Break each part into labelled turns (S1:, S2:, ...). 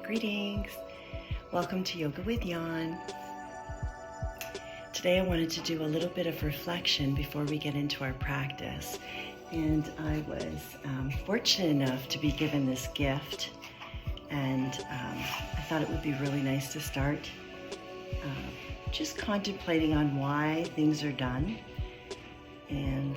S1: Greetings. Welcome to Yoga with Jan. Today I wanted to do a little bit of reflection before we get into our practice. And I was fortunate enough to be given this gift, and I thought it would be really nice to start just contemplating on why things are done, and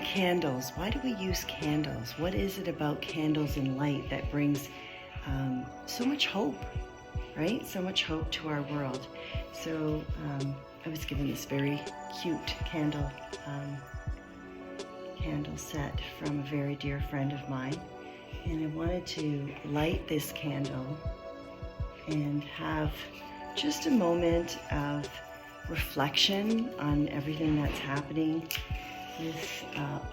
S1: candles. Why do we use candles? What is it about candles and light that brings so much hope, right? So much hope to our world. So I was given this very cute candle set from a very dear friend of mine, and I wanted to light this candle and have just a moment of reflection on everything that's happening with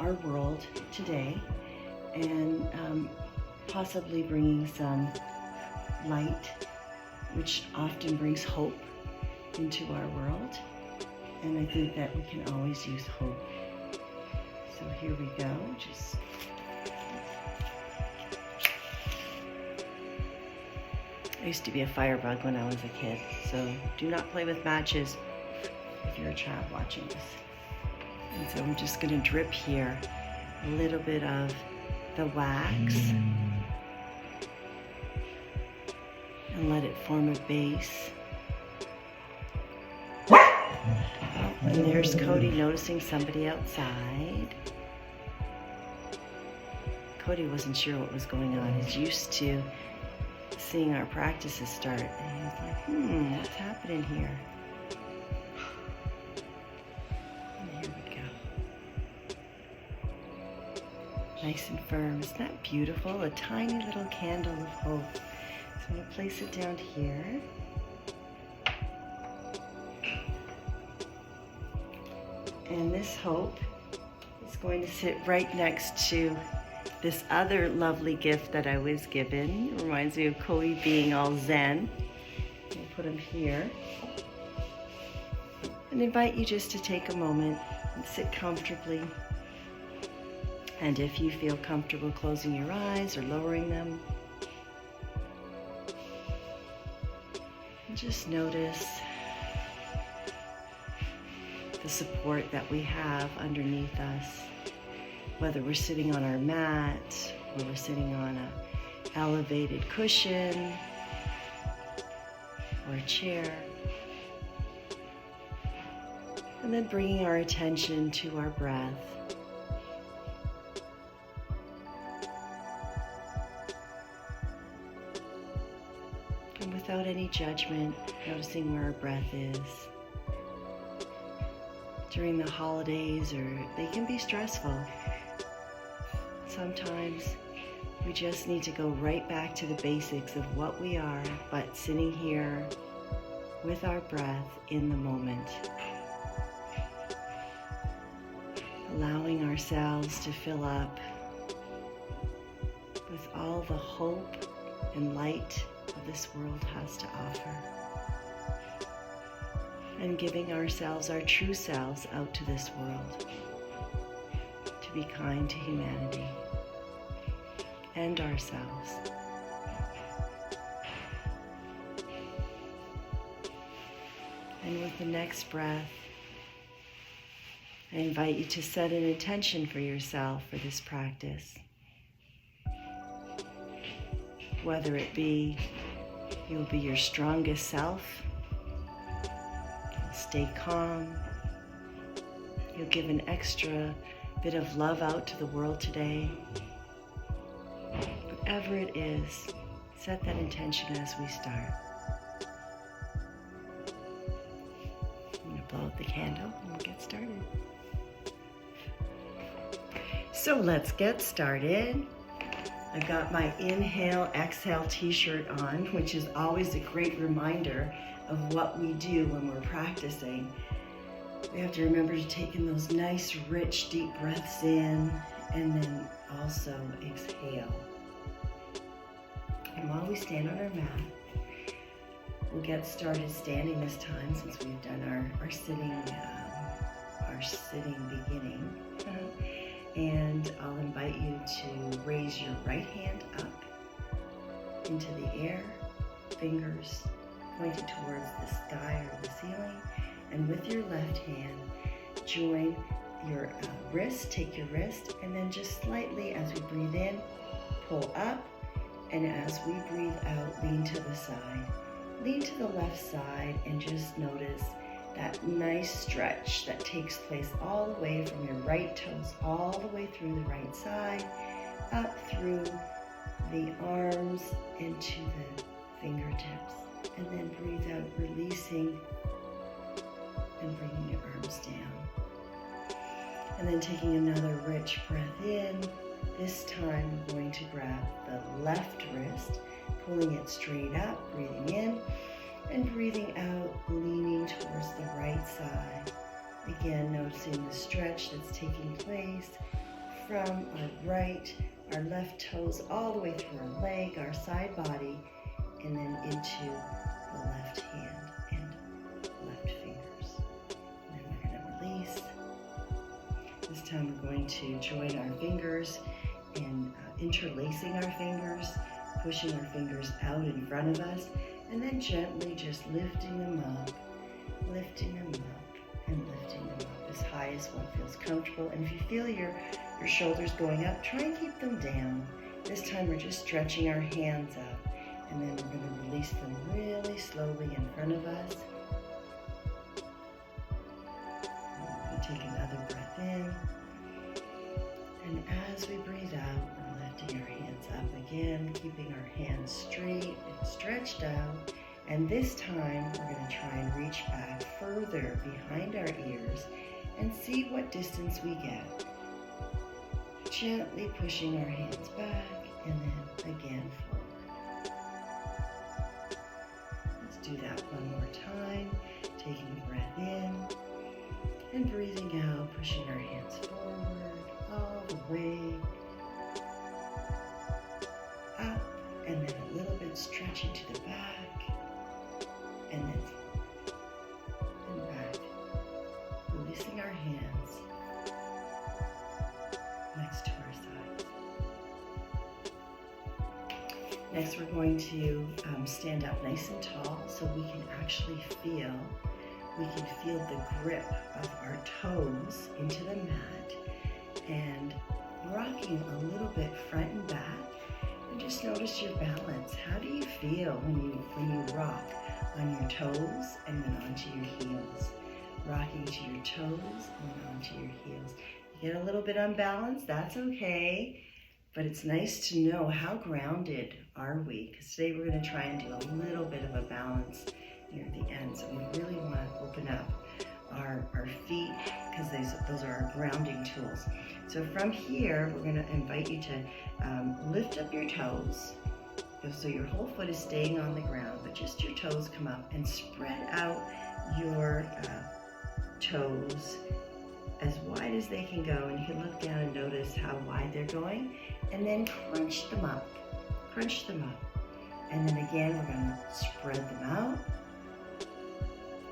S1: our world today, and possibly bringing some light, which often brings hope into our world. And I think that we can always use hope. So here we go. I used to be a firebug when I was a kid, so do not play with matches if you're a child watching this. And so I'm just going to drip here a little bit of the wax and let it form a base. And there's Cody noticing somebody outside. Cody wasn't sure what was going on. He's used to seeing our practices start, and he's like, what's happening here? Nice and firm. Isn't that beautiful? A tiny little candle of hope. So I'm going to place it down here. And this hope is going to sit right next to this other lovely gift that I was given. It reminds me of Cody being all zen. I'll put him here. And invite you just to take a moment and sit comfortably. And if you feel comfortable closing your eyes or lowering them, just notice the support that we have underneath us, whether we're sitting on our mat or we're sitting on an elevated cushion or a chair. And then bringing our attention to our breath. And without any judgment, noticing where our breath is. During the holidays, or they can be stressful. Sometimes we just need to go right back to the basics of what we are, but sitting here with our breath in the moment. Allowing ourselves to fill up with all the hope and light this world has to offer, and giving ourselves, our true selves, out to this world to be kind to humanity and ourselves. And with the next breath, I invite you to set an intention for yourself for this practice, whether it be you'll be your strongest self, you'll stay calm, you'll give an extra bit of love out to the world today. Whatever it is, set that intention as we start. I'm going to blow out the candle and we'll get started. So let's get started. I've got my Inhale, Exhale t-shirt on, which is always a great reminder of what we do when we're practicing. We have to remember to take in those nice, rich, deep breaths in, and then also exhale. And while we stand on our mat, we'll get started standing this time, since we've done our sitting beginning. And I'll invite you to raise your right hand up into the air, fingers pointed towards the sky or the ceiling. And with your left hand, join your wrist, take your wrist, and then just slightly as we breathe in, pull up. And as we breathe out, lean to the side. Lean to the left side and just notice that nice stretch that takes place all the way from your right toes, all the way through the right side, up through the arms into the fingertips. And then breathe out, releasing and bringing your arms down. And then taking another rich breath in. This time we're going to grab the left wrist, pulling it straight up, breathing in, and breathing out, leaning towards the right side. Again, noticing the stretch that's taking place from our left toes, all the way through our leg, our side body, and then into the left hand and left fingers. And then we're going to release. This time we're going to join our fingers and interlacing our fingers, pushing our fingers out in front of us, and then gently just lifting them up, and lifting them up as high as one feels comfortable. And if you feel your shoulders going up, try and keep them down. This time we're just stretching our hands up, and then we're going to release them really slowly in front of us. And take another breath in. And as we breathe out, we're lifting our hands up again, keeping our hands straight and stretched out. And this time, we're going to try and reach back further behind our ears and see what distance we get. Gently pushing our hands back and then again forward. Let's do that one more time. Taking a breath in and breathing out, pushing our hands forward all the way up, and then a little bit stretching to the back, and then back, releasing our hands next to our sides. Next, we're going to stand up nice and tall so we can actually feel the grip of our toes into the mat, and rocking a little bit front and back, and just notice your balance. How do you feel when you rock on your toes and then onto your heels? Rocking to your toes and then onto your heels. You get a little bit unbalanced, that's okay, but it's nice to know how grounded are we, because today we're going to try and do a little bit of a balance near the end. So we really want to open up our feet, because those are our grounding tools. So from here, we're going to invite you to lift up your toes. So your whole foot is staying on the ground, but just your toes come up, and spread out your toes as wide as they can go. And you can look down and notice how wide they're going, and then crunch them up. Crunch them up. And then again, we're going to spread them out,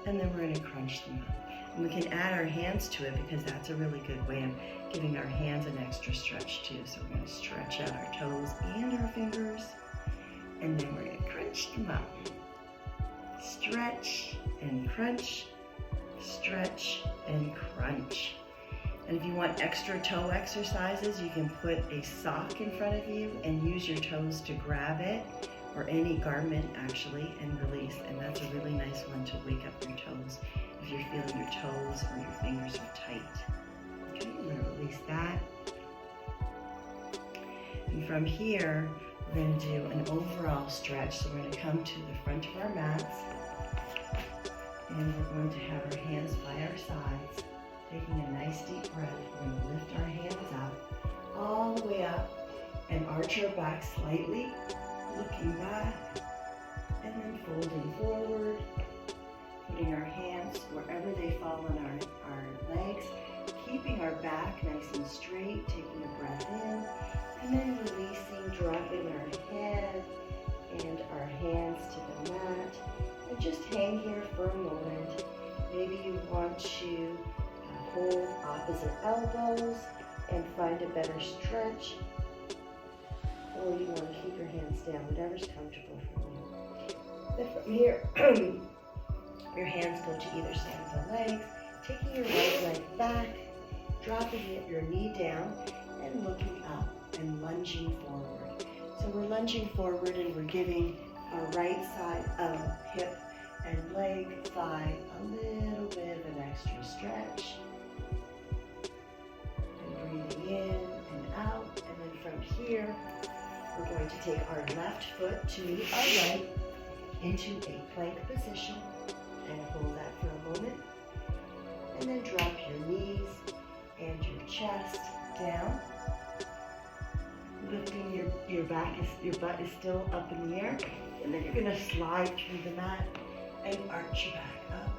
S1: and then we're going to crunch them up. And we can add our hands to it, because that's a really good way of giving our hands an extra stretch too. So we're going to stretch out our toes and our fingers, and then we're going to crunch them up. Stretch and crunch, stretch and crunch. And if you want extra toe exercises, you can put a sock in front of you and use your toes to grab it, or any garment actually, and release. And that's a really nice one to wake up your toes if you're feeling your toes or your fingers are tight. Okay, I'm going to release that. And from here, we're going to do an overall stretch. So we're going to come to the front of our mats, and we're going to have our hands by our sides, taking a nice deep breath. We're going to lift our hands up, all the way up, and arch our back slightly, looking back, and then folding forward, putting our hands wherever they fall on our legs, keeping our back nice and straight, taking a breath in, and then releasing, dropping our head and our hands to the mat, and just hang here for a moment. Maybe you want to hold opposite elbows, and find a better stretch. Or you want to keep your hands down, whatever's comfortable for you. Then from here, your hands go to either side of the legs, taking your right leg back, dropping your knee down, and looking up and lunging forward. So we're lunging forward and we're giving our right side of hip and leg, thigh, a little bit of an extra stretch. And breathing in and out. And then from here, we're going to take our left foot to meet our right into a plank position and hold that for a moment. And then drop your knees and your chest down. Lifting your butt is still up in the air. And then you're going to slide through the mat and arch your back up.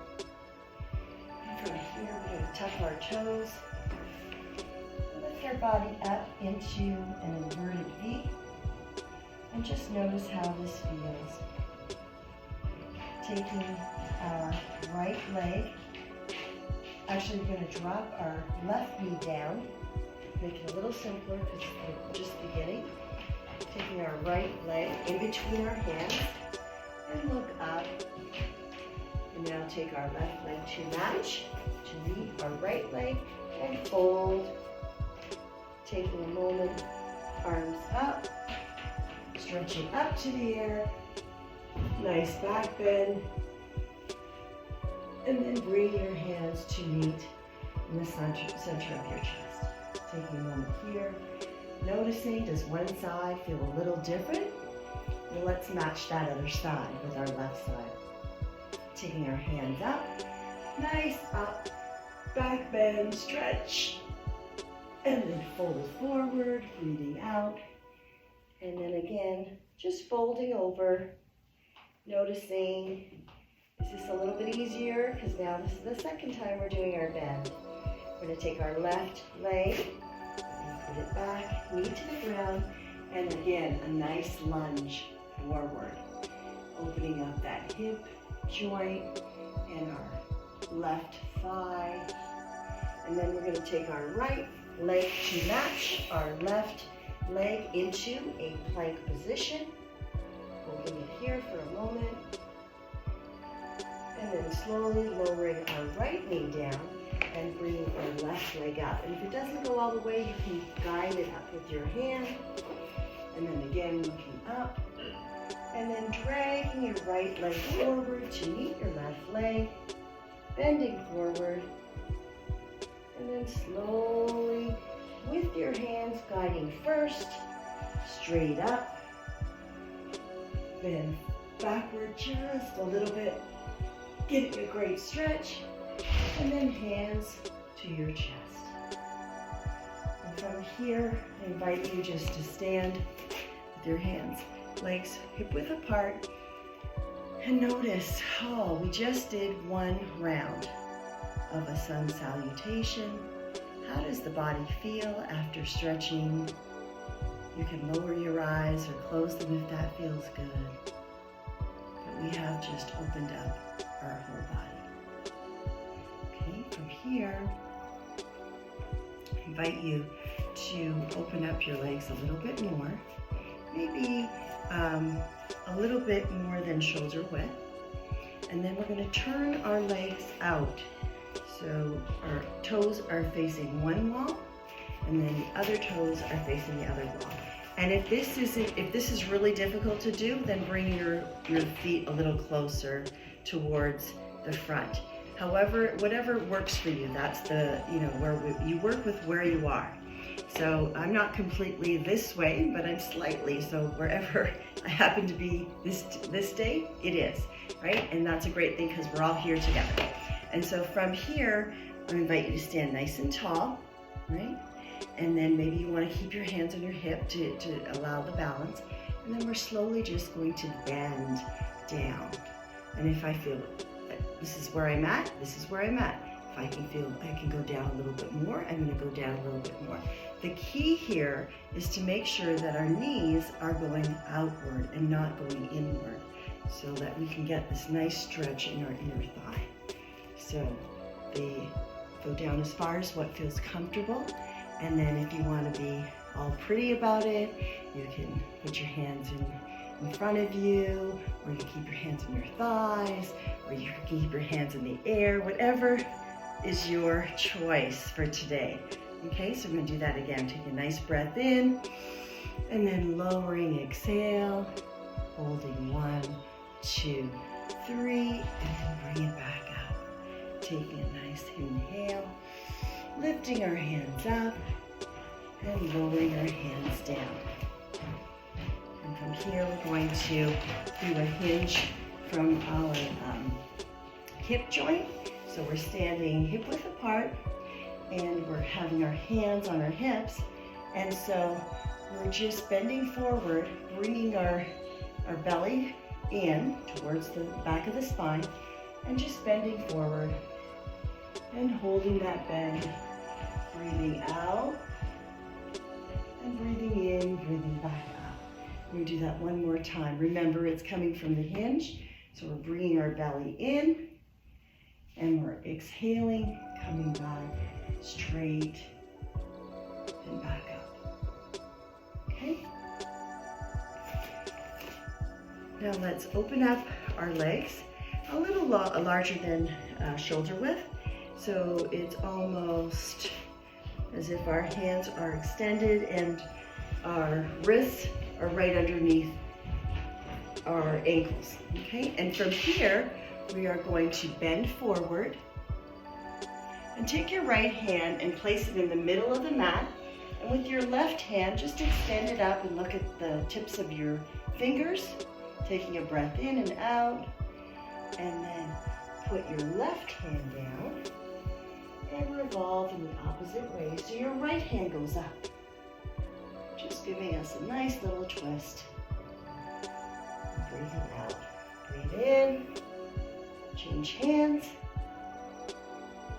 S1: And from here, we're going to tuck our toes. Lift our body up into an inverted V. And just notice how this feels. Taking our right leg. Actually, we're going to drop our left knee down. Make it a little simpler because we're just beginning. Taking our right leg in between our hands and look up. And now take our left leg to match, to meet our right leg and fold. Taking a moment, arms up, stretching up to the air. Nice back bend. And then bring your hands to meet in the center of your chest. Taking a moment here. Noticing, does one side feel a little different? And let's match that other side with our left side. Taking our hands up. Nice up. Back bend, stretch. And then fold forward, breathing out. And then again, just folding over. Noticing, is this a little bit easier? Because now this is the second time we're doing our bend. We're going to take our left leg and put it back, knee to the ground, and again, a nice lunge forward. Opening up that hip joint and our left thigh. And then we're going to take our right leg to match our left leg into a plank position. Holding it here for a moment. And then slowly lowering our right knee down and bringing our left leg up. And if it doesn't go all the way, you can guide it up with your hand. And then again, looking up. And then dragging your right leg forward to meet your left leg. Bending forward. And then slowly, with your hands guiding first, straight up. Bend backward just a little bit. Getting a great stretch. And then hands to your chest. And from here, I invite you just to stand with your hands, legs hip width apart. And notice, we just did one round of a sun salutation. How does the body feel after stretching? You can lower your eyes or close them if that feels good. But we have just opened up our whole body. Okay, from here, I invite you to open up your legs a little bit more. Maybe a little bit more than shoulder width. And then we're going to turn our legs out. So our toes are facing one wall, and then the other toes are facing the other wall. And if this is really difficult to do, then bring your feet a little closer towards the front. However, whatever works for you, that's the, you work with where you are. So I'm not completely this way, but I'm slightly, so wherever I happen to be this day, it is, right? And that's a great thing because we're all here together. And so from here, I invite you to stand nice and tall, right? And then maybe you want to keep your hands on your hip to allow the balance. And then we're slowly just going to bend down. And if I feel this is where I'm at, this is where I'm at. If I can feel I can go down a little bit more, I'm going to go down a little bit more. The key here is to make sure that our knees are going outward and not going inward, so that we can get this nice stretch in our inner thigh. So they go down as far as what feels comfortable. And then if you want to be all pretty about it, you can put your hands in front of you, or you keep your hands on your thighs, or you can keep your hands in the air, whatever is your choice for today. Okay, so we're gonna do that again. Take a nice breath in, and then lowering, exhale, holding 1, 2, 3, and then bring it back up. Taking a nice inhale, lifting our hands up, and lowering our hands down. And from here, we're going to do a hinge from our hip joint. So we're standing hip width apart, and we're having our hands on our hips. And so we're just bending forward, bringing our belly in towards the back of the spine, and just bending forward and holding that bend, breathing out and breathing in, breathing back up. We're gonna do that one more time. Remember, it's coming from the hinge, so we're bringing our belly in, and we're exhaling, coming back straight and back up. Okay? Now let's open up our legs a little larger than shoulder width. So it's almost as if our hands are extended and our wrists are right underneath our ankles. Okay? And from here, we are going to bend forward and take your right hand and place it in the middle of the mat. And with your left hand, just extend it up and look at the tips of your fingers, taking a breath in and out. And then put your left hand down and revolve in the opposite way. So your right hand goes up, just giving us a nice little twist. Breathing out. Breathe in, change hands,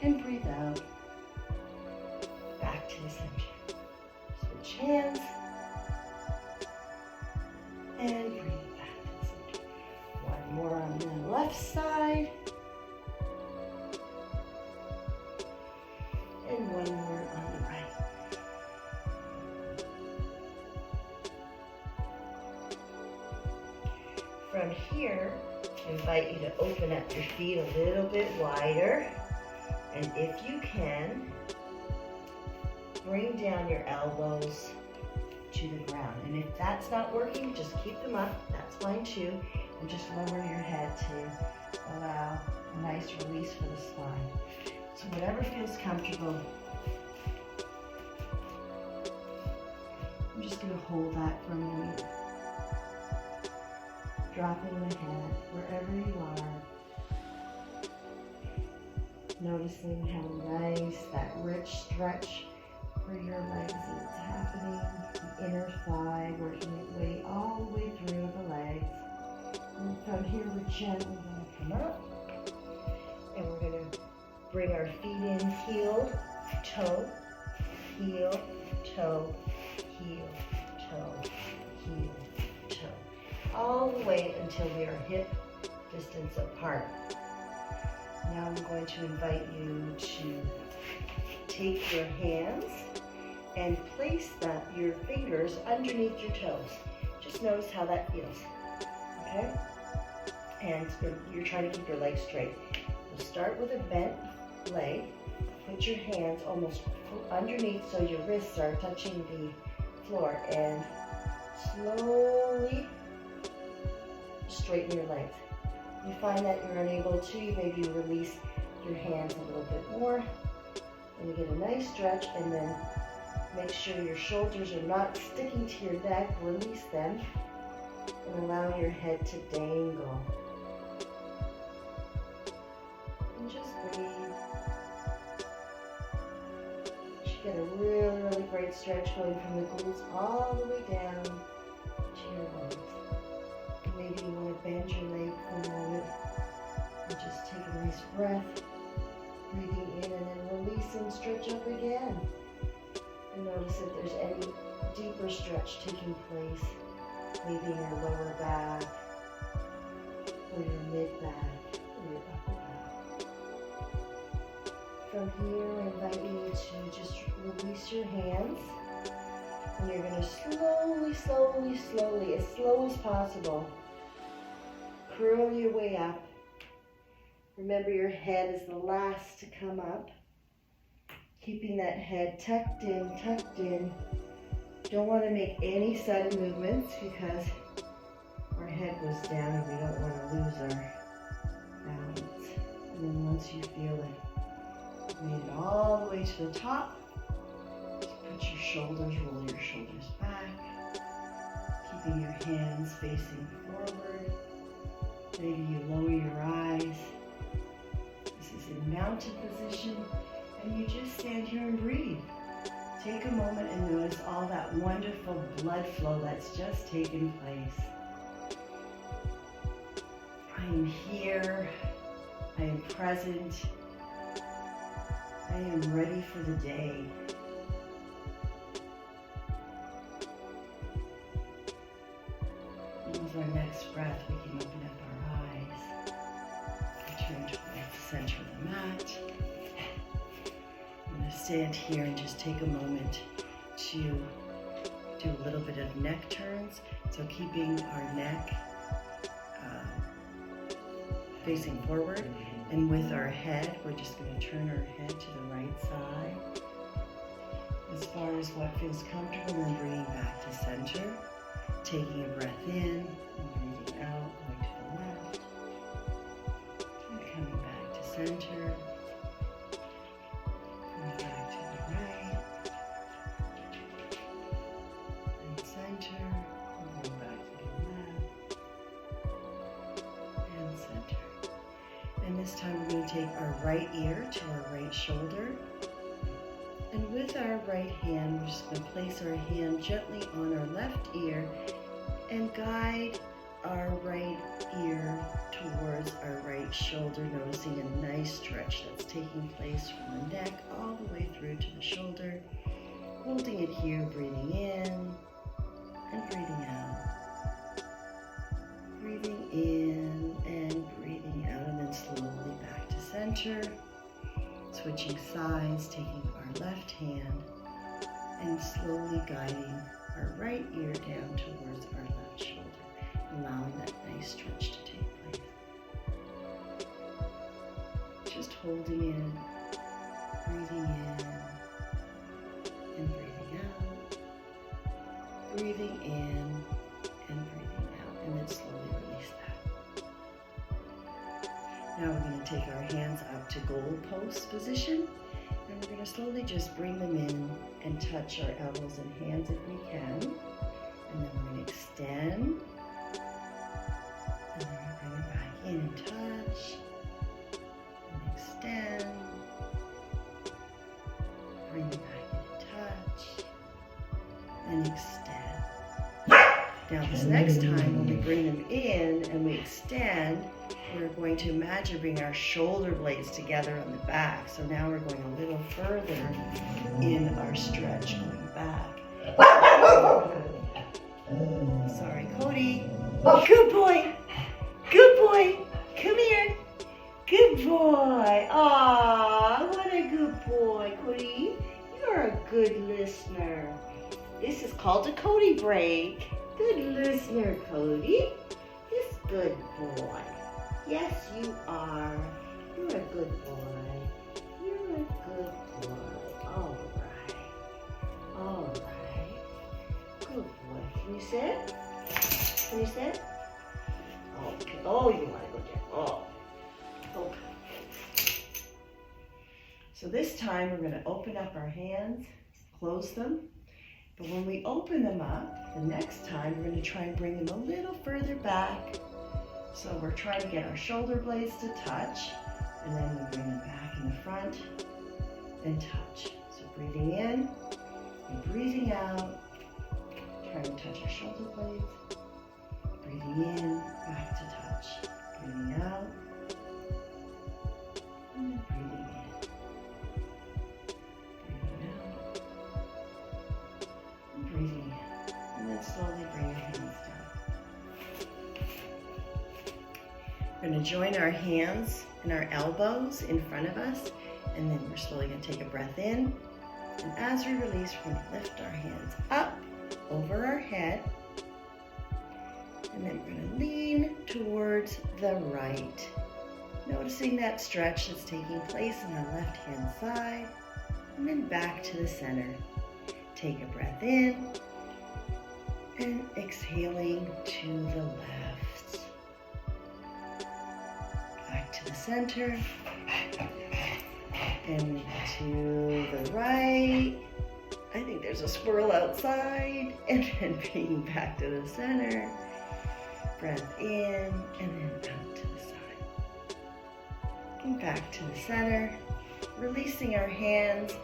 S1: and breathe out. Back to the center. Switch hands, and breathe back to the center. One more on the left side. And one more on the right. From here, I invite you to open up your feet a little bit wider. And if you can, bring down your elbows to the ground. And if that's not working, just keep them up. That's fine too. And just lower your head to allow a nice release for the spine. So whatever feels comfortable. I'm just going to hold that for a moment. Dropping the head wherever you are. Noticing how nice that rich stretch for your legs is happening. The inner thigh working its way all the way through the legs. And from here, we're gently going to come up. And we're going to bring our feet in, heel, toe, heel, toe, heel, toe, heel, toe. All the way until we are hip distance apart. Now I'm going to invite you to take your hands and place your fingers underneath your toes. Just notice how that feels, okay? And you're trying to keep your legs straight. We'll start with a bent leg. Put your hands almost underneath so your wrists are touching the floor, and slowly straighten your legs. You find that you're unable to, maybe release your hands a little bit more, and you get a nice stretch, and then make sure your shoulders are not sticking to your neck. Release them and allow your head to dangle. And just breathe. You get a really, really great stretch going from the glutes all the way down to your legs. Maybe you want to bend your leg for a moment and just take a nice breath, breathing in and then release and stretch up again. And notice if there's any deeper stretch taking place, maybe in your lower back, or your mid back, or your upper back. From here, I invite you to just release your hands. And you're going to slowly, slowly, slowly, as slow as possible, curl your way up. Remember, your head is the last to come up. Keeping that head tucked in, tucked in. Don't want to make any sudden movements because our head goes down and we don't want to lose our balance. And then once you feel it, made it all the way to the top, just put your shoulders, roll your shoulders back, keeping your hands facing forward. Maybe you lower your eyes. This is in mountain position, and you just stand here and breathe. Take a moment and notice all that wonderful blood flow that's just taken place. I am here. I am present. I am ready for the day. And with our next breath, we can open up our eyes. Return towards the center of the mat. I'm going to stand here and just take a moment to do a little bit of neck turns. So keeping our neck facing forward, and with our head, we're just going to turn our head to the right side. As far as what feels comfortable, and bringing back to center. Taking a breath in and breathing out, going to the left. And coming back to center. Coming back to the right. And center. And going back to the left. And center. And this time we're going to take our right ear to our right shoulder. And with our right hand, we're just going to place our hand gently on our left ear and guide our right ear towards our right shoulder, noticing a nice stretch that's taking place from the neck all the way through to the shoulder. Holding it here, breathing in and breathing out. Breathing in and breathing out, and then slowly back to center. Switching sides, taking our left hand and slowly guiding our right ear down towards our left shoulder, allowing that nice stretch to take place. Just holding in, breathing in, and breathing out. Breathing in and breathing out, and then slowly release that. Now we're going to take our hands up to goalpost position, and we're going to slowly just bring them in and touch our elbows and hands if we can. And then we're going to extend. And then we're going to bring it back in and touch. And extend. Bring it back in and touch. And extend. Now this next time when we bring them in and we extend, we're going to imagine bring our shoulder blades together on the back. So now we're going a little further in our stretch, going back. Sorry, Cody. Good boy. Good boy. Come here. Good boy. Aw, what a good boy, Cody. You're a good listener. This is called a Cody break. Good listener, Cody. This good boy. Yes, you are. You're a good boy. You're a good boy. All right. All right. Good boy. Can you sit? Can you sit? Okay. Oh, you want to go down. Oh. Okay. So this time we're going to open up our hands, close them. But when we open them up, the next time we're going to try and bring them a little further back. So we're trying to get our shoulder blades to touch, and then we bring them back in the front and touch. So breathing in and breathing out, trying to touch our shoulder blades. Breathing in, back to touch. Breathing out, and then breathing in. Breathing out, and breathing in. And then slowly bring your hands down. We're going to join our hands and our elbows in front of us, And then we're slowly going to take a breath in. And as we release, we're going to lift our hands up over our head. And then we're going to lean towards the right. Noticing that stretch that's taking place in our left hand side. And then back to the center. Take a breath in. And exhaling to the left. Back to the center. And to the right. I think there's a squirrel outside. And then bringing back to the center. Breath in and then out to the side. And back to the center. Releasing our hands.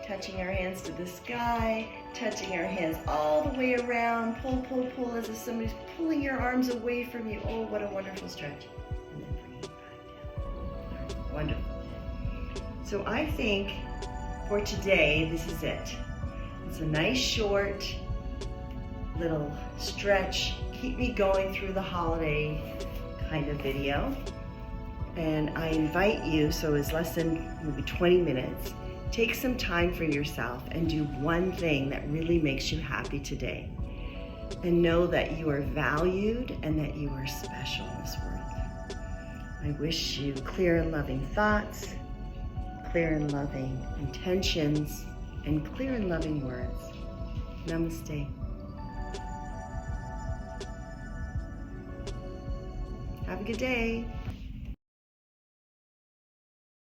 S1: Touching our hands to the sky, touching our hands all the way around. Pull, pull, pull as if somebody's pulling your arms away from you. Oh, what a wonderful stretch. And then bring it back down. Wonderful. So I think for today, this is it. It's a nice short little stretch. Keep me going through the holiday kind of video. And I invite you, so it's less than maybe 20 minutes, take some time for yourself and do one thing that really makes you happy today. And know that you are valued and that you are special in this world. I wish you clear and loving thoughts, clear and loving intentions, and clear and loving words. Namaste. Have a good day.